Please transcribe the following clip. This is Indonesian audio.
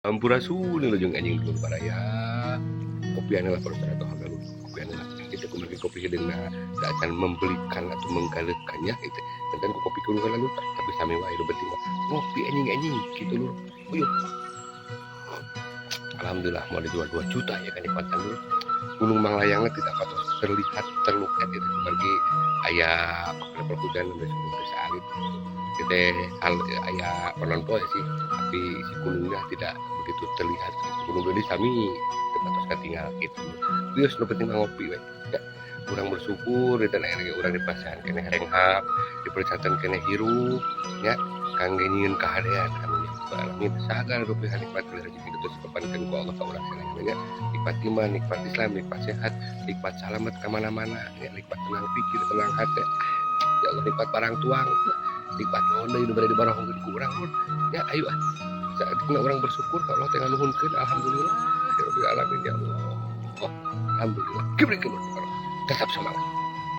Sampurasun lu jeung anjing dulu baraya. Kopian lah pada atau harga lu. Kopian lah. Kita kemarin kopi hedengna da acan membelikan atau menggalekannya gitu. Dan kopi kudu lalu tapi sami wae lu penting ngopi anjing gitu lu. Uyuh. Alhamdulillah mau dijual 2 juta ya kan nikmatan dulu. Gunung Manglayangnya tidak patut terlihat terlukat itu sebagai ayah level hujan bisa alit kita ayah penonton sih tapi si gunungnya tidak begitu terlihat gunung gede kami terbatas tinggal gitu bios lo penting ngopi we ya kurang bersyukur di tanah air orang di pasaran kena renghap di percatan kena hirup ya kang nyeun kahadean anu alamin sagar rupiah nikmat rezeki itu sekepankeun ku Allah ka urang sadaya nikmat iman nikmat Islam nikmat sehat nikmat selamat kemana-mana ya nikmat tenang pikir tenang hati ya Allah nikmat barang tuang nikmat naon deui nu bade dibarahongkeun ku urang ya ayo saat kena orang bersyukur ka Allah teh nganuhunkeun alhamdulillah ya rabbil alamin ya Allah alhamdulillah kibrikeun tetap semangat